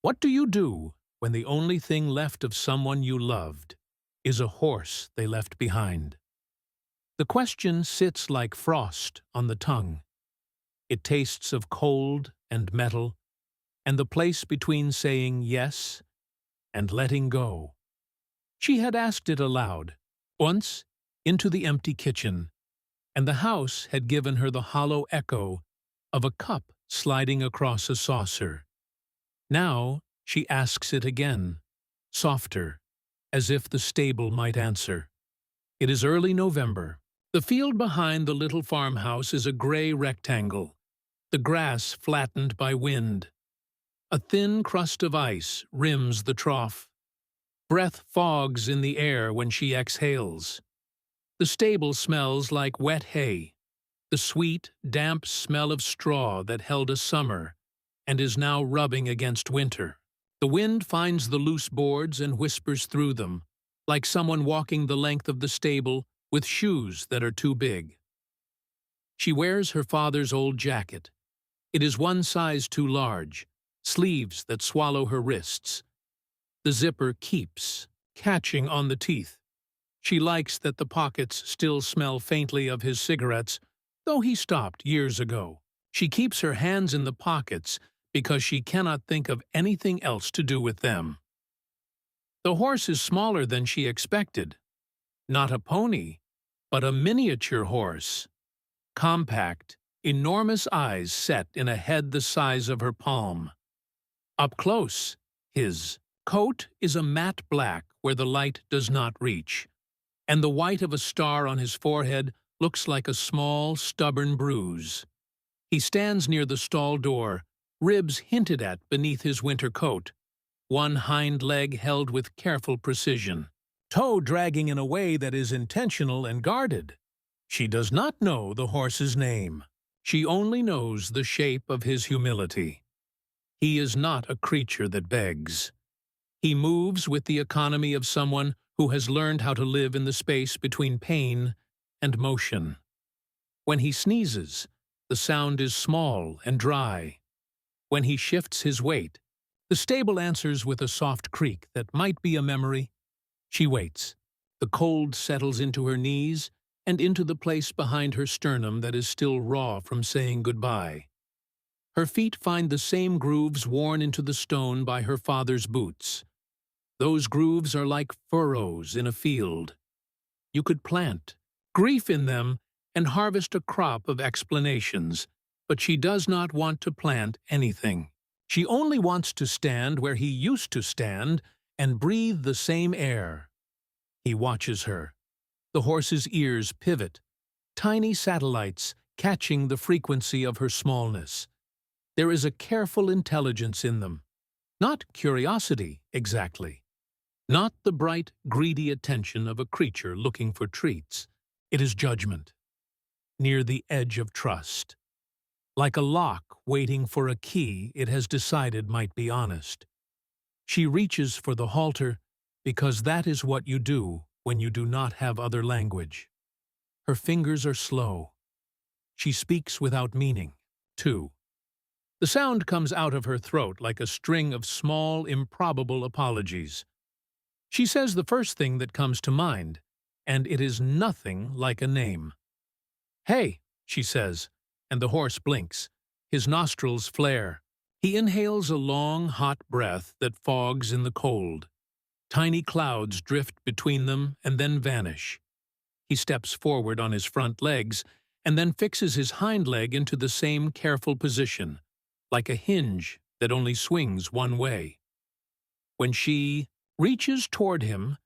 What do you do when the only thing left of someone you loved is a horse they left behind? The question sits like frost on the tongue. It tastes of cold and metal, and the place between saying yes and letting go. She had asked it aloud, once, into the empty kitchen, and the house had given her the hollow echo of a cup sliding across a saucer. Now she asks it again, softer, as if the stable might answer. It is early November. The field behind the little farmhouse is a gray rectangle, the grass flattened by wind. A thin crust of ice rims the trough. Breath fogs in the air when she exhales. The stable smells like wet hay, the sweet, damp smell of straw that held a summer and is now rubbing against winter. The wind finds the loose boards and whispers through them, like someone walking the length of the stable with shoes that are too big. She wears her father's old jacket. It is one size too large, sleeves that swallow her wrists. The zipper keeps, catching on the teeth. She likes that the pockets still smell faintly of his cigarettes, though he stopped years ago. She keeps her hands in the pockets because she cannot think of anything else to do with them. The horse is smaller than she expected. Not a pony, but a miniature horse. Compact, enormous eyes set in a head the size of her palm. Up close, his coat is a matte black where the light does not reach, and the white of a star on his forehead looks like a small, stubborn bruise. He stands near the stall door, ribs hinted at beneath his winter coat, one hind leg held with careful precision, toe dragging in a way that is intentional and guarded. She does not know the horse's name. She only knows the shape of his humility. He is not a creature that begs. He moves with the economy of someone who has learned how to live in the space between pain and motion. When he sneezes, the sound is small and dry. When he shifts his weight, the stable answers with a soft creak that might be a memory. She waits. The cold settles into her knees and into the place behind her sternum that is still raw from saying goodbye. Her feet find the same grooves worn into the stone by her father's boots. Those grooves are like furrows in a field. You could plant grief in them and harvest a crop of explanations, but she does not want to plant anything. She only wants to stand where he used to stand and breathe the same air. He watches her. The horse's ears pivot, tiny satellites catching the frequency of her smallness. There is a careful intelligence in them. Not curiosity, exactly. Not the bright, greedy attention of a creature looking for treats. It is judgment, near the edge of trust. Like a lock waiting for a key it has decided might be honest. She reaches for the halter because that is what you do when you do not have other language. Her fingers are slow. She speaks without meaning, too. The sound comes out of her throat like a string of small, improbable apologies. She says the first thing that comes to mind, and it is nothing like a name. "Hey," she says, and the horse blinks. His nostrils flare. He inhales a long, hot breath that fogs in the cold. Tiny clouds drift between them and then vanish. He steps forward on his front legs and then fixes his hind leg into the same careful position, like a hinge that only swings one way. When she reaches toward him,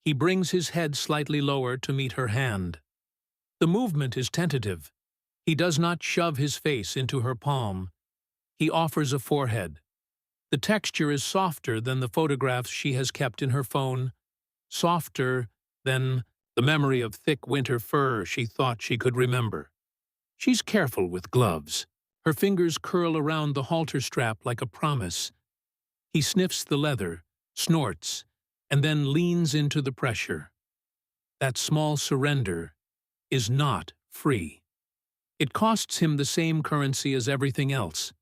he brings his head slightly lower to meet her hand. The movement is tentative. He does not shove his face into her palm. He offers a forehead. The texture is softer than the photographs she has kept in her phone, softer than the memory of thick winter fur she thought she could remember. She's careful with gloves. Her fingers curl around the halter strap like a promise. He sniffs the leather, snorts, and then leans into the pressure. That small surrender is not free. It costs him the same currency as everything else: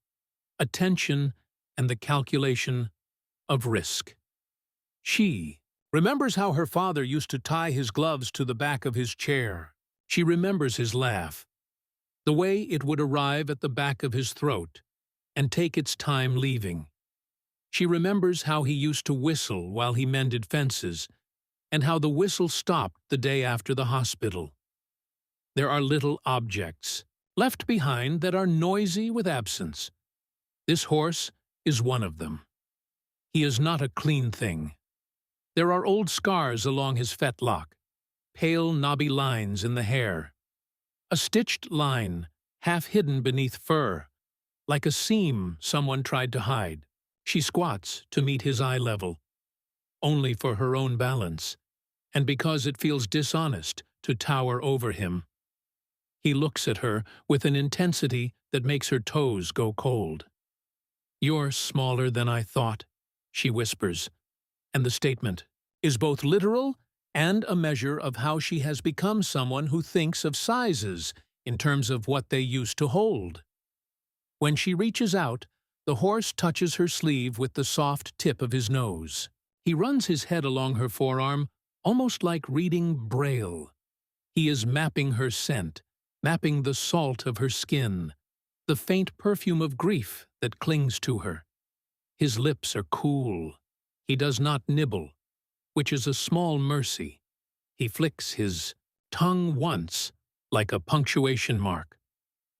attention and the calculation of risk. She remembers how her father used to tie his gloves to the back of his chair. She remembers his laugh, the way it would arrive at the back of his throat and take its time leaving. She remembers how he used to whistle while he mended fences, and how the whistle stopped the day after the hospital. There are little objects left behind that are noisy with absence. This horse is one of them. He is not a clean thing. There are old scars along his fetlock, pale knobby lines in the hair, a stitched line half hidden beneath fur, like a seam someone tried to hide. She squats to meet his eye level, only for her own balance, and because it feels dishonest to tower over him. He looks at her with an intensity that makes her toes go cold. "You're smaller than I thought," she whispers, and the statement is both literal and a measure of how she has become someone who thinks of sizes in terms of what they used to hold. When she reaches out, the horse touches her sleeve with the soft tip of his nose. He runs his head along her forearm, almost like reading Braille. He is mapping her scent, mapping the salt of her skin, the faint perfume of grief that clings to her. His lips are cool. He does not nibble, which is a small mercy. He flicks his tongue once, like a punctuation mark.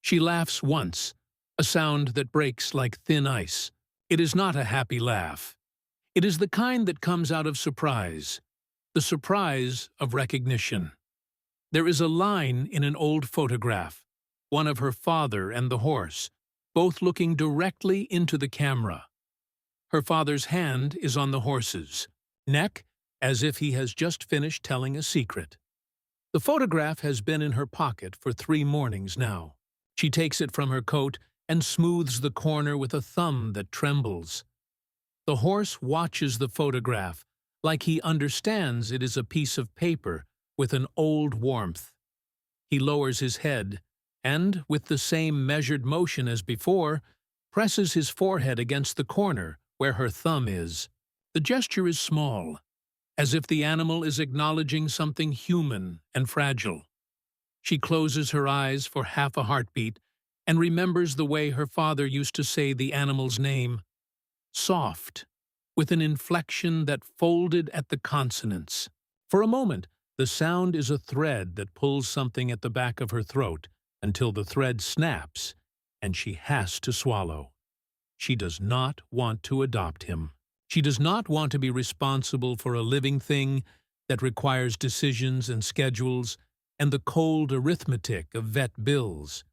She laughs once, a sound that breaks like thin ice. It is not a happy laugh. It is the kind that comes out of surprise, the surprise of recognition. There is a line in an old photograph, one of her father and the horse, both looking directly into the camera. Her father's hand is on the horse's neck, as if he has just finished telling a secret. The photograph has been in her pocket for 3 mornings now. She takes it from her coat and smooths the corner with a thumb that trembles. The horse watches the photograph like he understands it is a piece of paper with an old warmth. He lowers his head and, with the same measured motion as before, presses his forehead against the corner where her thumb is. The gesture is small, as if the animal is acknowledging something human and fragile. She closes her eyes for half a heartbeat and remembers the way her father used to say the animal's name, soft, with an inflection that folded at the consonants. For a moment, the sound is a thread that pulls something at the back of her throat until the thread snaps and she has to swallow. She does not want to adopt him. She does not want to be responsible for a living thing that requires decisions and schedules and the cold arithmetic of vet bills.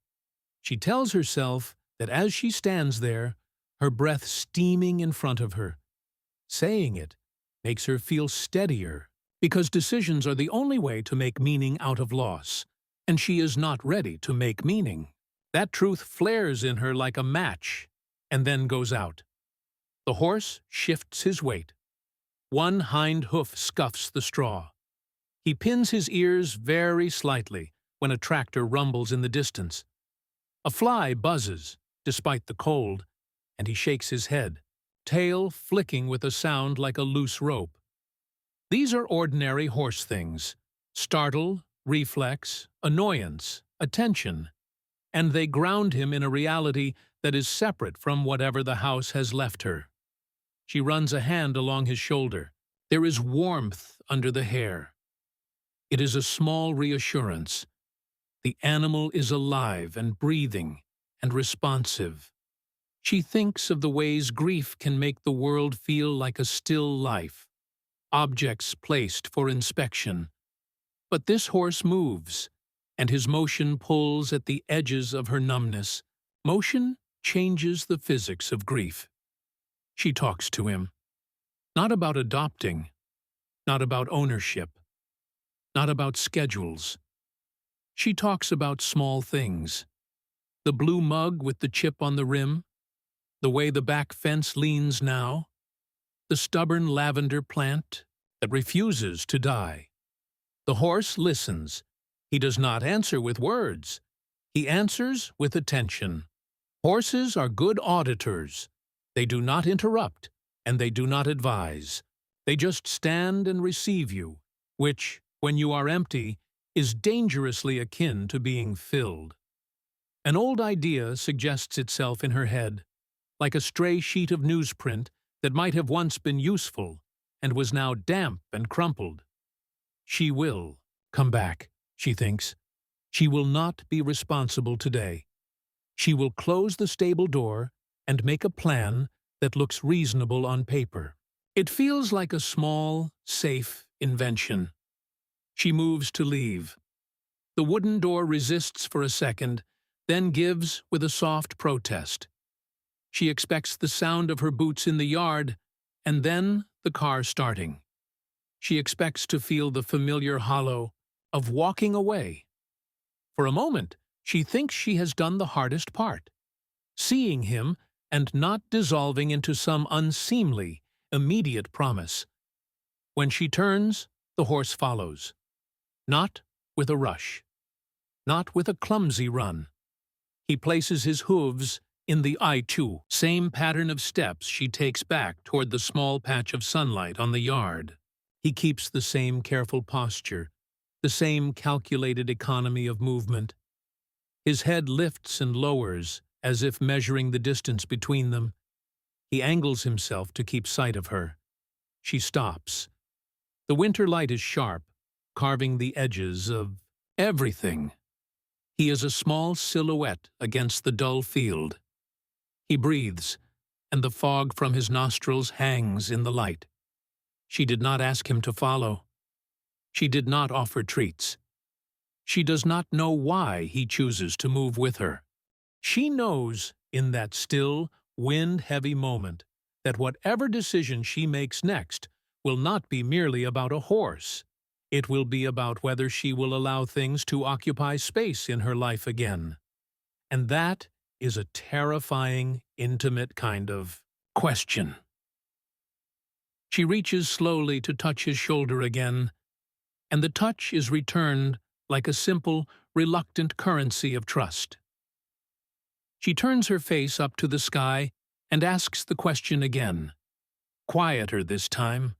She tells herself that as she stands there, her breath steaming in front of her, saying it makes her feel steadier, because decisions are the only way to make meaning out of loss, and she is not ready to make meaning. That truth flares in her like a match, and then goes out. The horse shifts his weight. One hind hoof scuffs the straw. He pins his ears very slightly when a tractor rumbles in the distance. A fly buzzes, despite the cold, and he shakes his head, tail flicking with a sound like a loose rope. These are ordinary horse things: startle, reflex, annoyance, attention, and they ground him in a reality that is separate from whatever the house has left her. She runs a hand along his shoulder. There is warmth under the hair. It is a small reassurance. The animal is alive and breathing and responsive. She thinks of the ways grief can make the world feel like a still life, objects placed for inspection. But this horse moves, and his motion pulls at the edges of her numbness. Motion changes the physics of grief. She talks to him, not about adopting, not about ownership, not about schedules. She talks about small things: the blue mug with the chip on the rim, the way the back fence leans now, the stubborn lavender plant that refuses to die. The horse listens. He does not answer with words. He answers with attention. Horses are good auditors. They do not interrupt, and they do not advise. They just stand and receive you, which, when you are empty, is dangerously akin to being filled. An old idea suggests itself in her head, like a stray sheet of newsprint that might have once been useful and was now damp and crumpled. She will come back, she thinks. She will not be responsible today. She will close the stable door and make a plan that looks reasonable on paper. It feels like a small, safe invention. She moves to leave. The wooden door resists for a second, then gives with a soft protest. She expects the sound of her boots in the yard, and then the car starting. She expects to feel the familiar hollow of walking away. For a moment, she thinks she has done the hardest part, seeing him and not dissolving into some unseemly, immediate promise. When she turns, the horse follows. Not with a rush. Not with a clumsy run. He places his hooves in the I-2, same pattern of steps she takes back toward the small patch of sunlight on the yard. He keeps the same careful posture, the same calculated economy of movement. His head lifts and lowers, as if measuring the distance between them. He angles himself to keep sight of her. She stops. The winter light is sharp, carving the edges of everything. He is a small silhouette against the dull field. He breathes, and the fog from his nostrils hangs in the light. She did not ask him to follow. She did not offer treats. She does not know why he chooses to move with her. She knows, in that still, wind-heavy moment, that whatever decision she makes next will not be merely about a horse. It will be about whether she will allow things to occupy space in her life again. And that is a terrifying, intimate kind of question. She reaches slowly to touch his shoulder again, and the touch is returned like a simple, reluctant currency of trust. She turns her face up to the sky and asks the question again, quieter this time,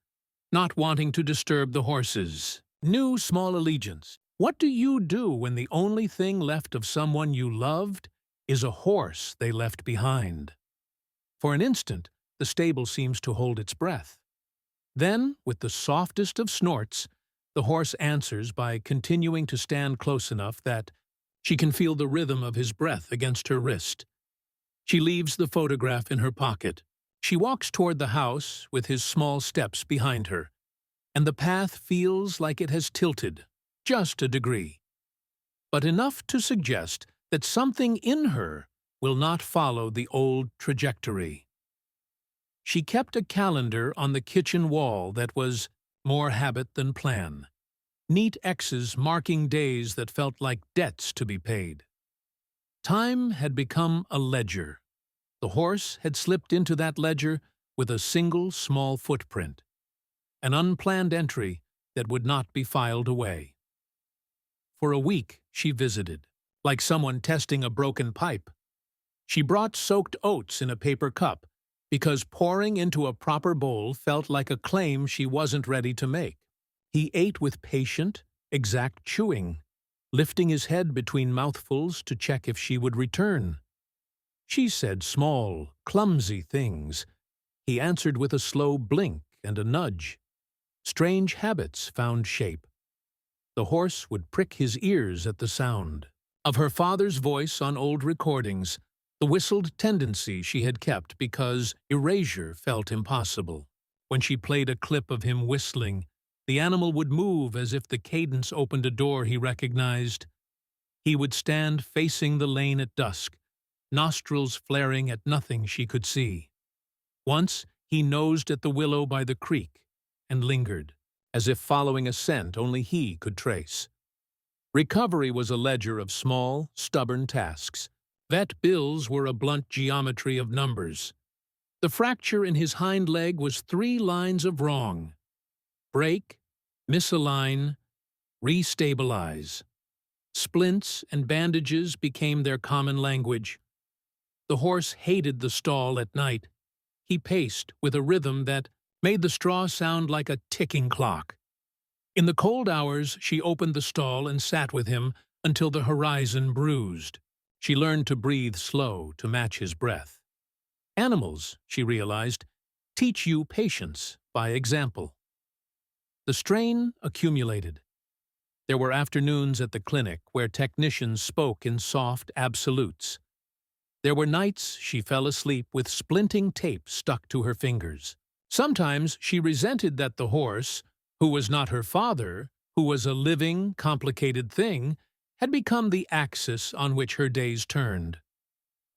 not wanting to disturb the horses. New small allegiance. What do you do when the only thing left of someone you loved is a horse they left behind? For an instant, the stable seems to hold its breath. Then, with the softest of snorts, the horse answers by continuing to stand close enough that she can feel the rhythm of his breath against her wrist. She leaves the photograph in her pocket. She walks toward the house with his small steps behind her, and the path feels like it has tilted, just a degree, but enough to suggest that something in her will not follow the old trajectory. She kept a calendar on the kitchen wall that was more habit than plan, neat X's marking days that felt like debts to be paid. Time had become a ledger. The horse had slipped into that ledger with a single small footprint, an unplanned entry that would not be filed away. For a week she visited, like someone testing a broken pipe. She brought soaked oats in a paper cup, because pouring into a proper bowl felt like a claim she wasn't ready to make. He ate with patient, exact chewing, lifting his head between mouthfuls to check if she would return. She said small, clumsy things. He answered with a slow blink and a nudge. Strange habits found shape. The horse would prick his ears at the sound of her father's voice on old recordings, the whistled tendency she had kept because erasure felt impossible. When she played a clip of him whistling, the animal would move as if the cadence opened a door he recognized. He would stand facing the lane at dusk, nostrils flaring at nothing she could see. Once he nosed at the willow by the creek and lingered, as if following a scent only he could trace. Recovery was a ledger of small, stubborn tasks. Vet bills were a blunt geometry of numbers. The fracture in his hind leg was 3 lines of wrong. Break, misalign, restabilize. Splints and bandages became their common language. The horse hated the stall at night. he paced with a rhythm that made the straw sound like a ticking clock. In the cold hours, she opened the stall and sat with him until the horizon bruised. She learned to breathe slow to match his breath. Animals, she realized, teach you patience by example. The strain accumulated. There were afternoons at the clinic where technicians spoke in soft absolutes. There were nights she fell asleep with splinting tape stuck to her fingers. Sometimes she resented that the horse, who was not her father, who was a living, complicated thing, had become the axis on which her days turned.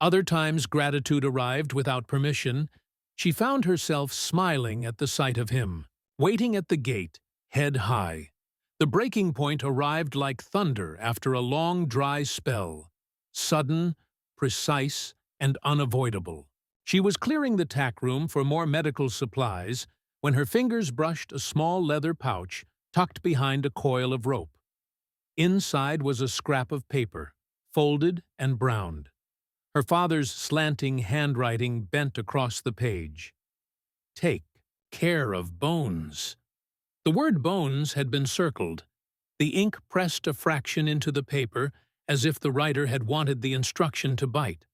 Other times gratitude arrived without permission. She found herself smiling at the sight of him, waiting at the gate, head high. The breaking point arrived like thunder after a long, dry spell, sudden, precise, and unavoidable. She was clearing the tack room for more medical supplies when her fingers brushed a small leather pouch tucked behind a coil of rope. Inside was a scrap of paper, folded and browned. Her father's slanting handwriting bent across the page. Take care of Bones. The word Bones had been circled. The ink pressed a fraction into the paper as if the writer had wanted the instruction to bite.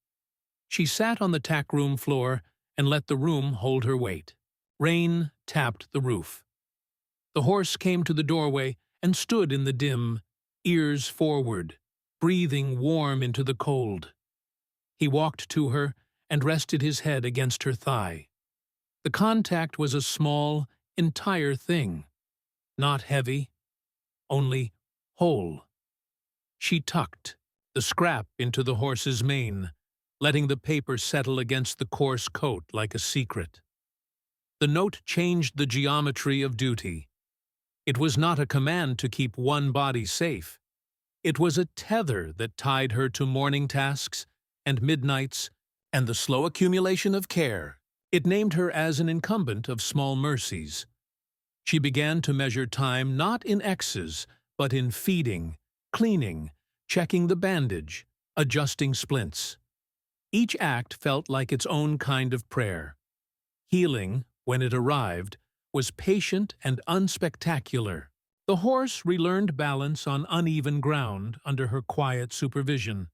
She sat on the tack room floor and let the room hold her weight. Rain tapped the roof. The horse came to the doorway and stood in the dim, ears forward, breathing warm into the cold. He walked to her and rested his head against her thigh. The contact was a small, entire thing, not heavy, only whole. She tucked the scrap into the horse's mane, letting the paper settle against the coarse coat like a secret. The note changed the geometry of duty. It was not a command to keep one body safe. It was a tether that tied her to morning tasks and midnights and the slow accumulation of care. It named her as an incumbent of small mercies. She began to measure time not in X's, but in feeding, cleaning, checking the bandage, adjusting splints. Each act felt like its own kind of prayer. Healing, when it arrived, was patient and unspectacular. The horse relearned balance on uneven ground under her quiet supervision.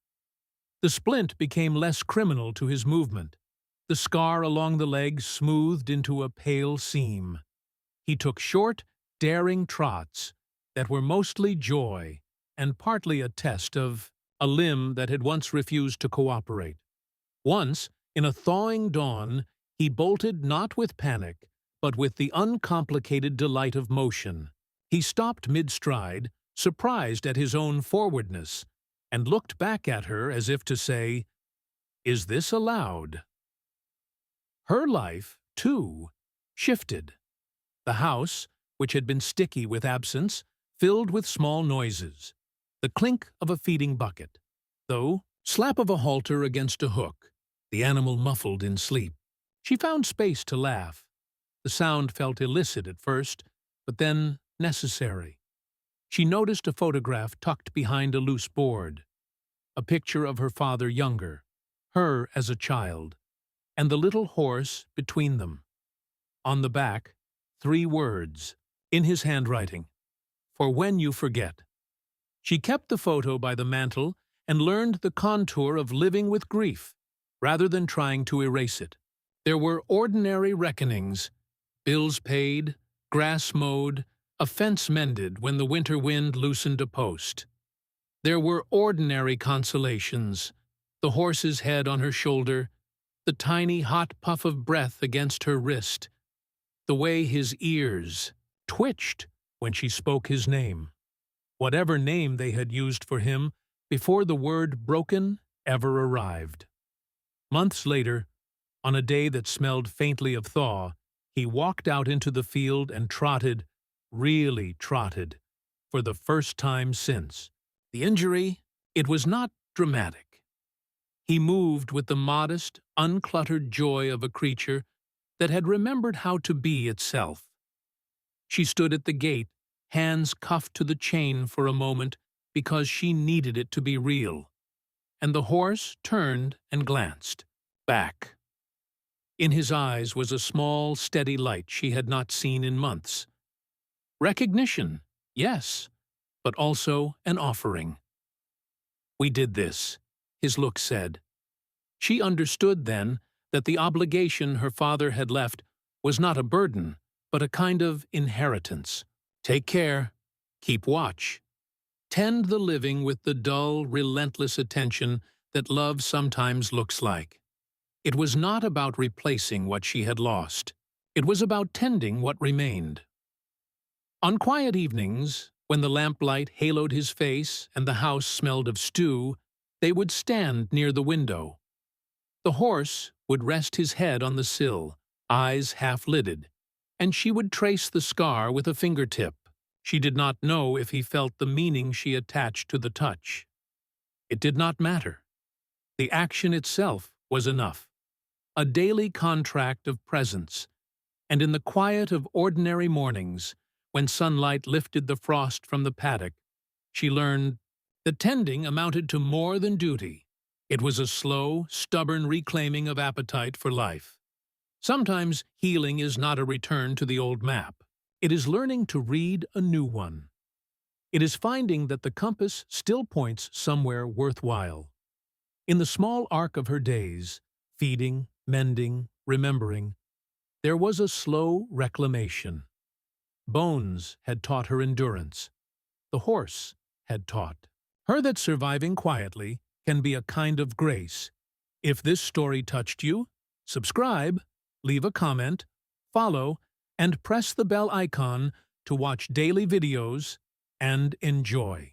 The splint became less criminal to his movement. The scar along the leg smoothed into a pale seam. He took short, daring trots that were mostly joy and partly a test of a limb that had once refused to cooperate. Once, in a thawing dawn, he bolted not with panic, but with the uncomplicated delight of motion. He stopped mid-stride, surprised at his own forwardness, and looked back at her as if to say, "Is this allowed?" Her life, too, shifted. The house, which had been sticky with absence, filled with small noises. The clink of a feeding bucket, though, slap of a halter against a hook, the animal muffled in sleep. She found space to laugh. The sound felt illicit at first, but then necessary. She noticed a photograph tucked behind a loose board, a picture of her father younger, her as a child, and the little horse between them. On the back, 3 words, in his handwriting, "For when you forget." She kept the photo by the mantel and learned the contour of living with grief, rather than trying to erase it. There were ordinary reckonings, bills paid, grass mowed, a fence mended when the winter wind loosened a post. There were ordinary consolations, the horse's head on her shoulder, the tiny hot puff of breath against her wrist, the way his ears twitched when she spoke his name, whatever name they had used for him before the word broken ever arrived. Months later, on a day that smelled faintly of thaw, he walked out into the field and trotted, really trotted, for the first time since. The injury, it was not dramatic. He moved with the modest, uncluttered joy of a creature that had remembered how to be itself. She stood at the gate, hands cuffed to the chain for a moment because she needed it to be real, and the horse turned and glanced back. In his eyes was a small, steady light she had not seen in months. Recognition, yes, but also an offering. "We did this," his look said. She understood then that the obligation her father had left was not a burden, but a kind of inheritance. Take care, keep watch. Tend the living with the dull, relentless attention that love sometimes looks like. It was not about replacing what she had lost. It was about tending what remained. On quiet evenings, when the lamplight haloed his face and the house smelled of stew, they would stand near the window. The horse would rest his head on the sill, eyes half-lidded, and she would trace the scar with a fingertip. She did not know if he felt the meaning she attached to the touch. It did not matter. The action itself was enough. A daily contract of presence, and in the quiet of ordinary mornings, when sunlight lifted the frost from the paddock, she learned that tending amounted to more than duty. It was a slow, stubborn reclaiming of appetite for life. Sometimes healing is not a return to the old map. It is learning to read a new one. It is finding that the compass still points somewhere worthwhile. In the small arc of her days, feeding, mending, remembering, there was a slow reclamation. Bones had taught her endurance. The horse had taught her that surviving quietly can be a kind of grace. If this story touched you, subscribe, leave a comment, follow, and press the bell icon to watch daily videos and enjoy.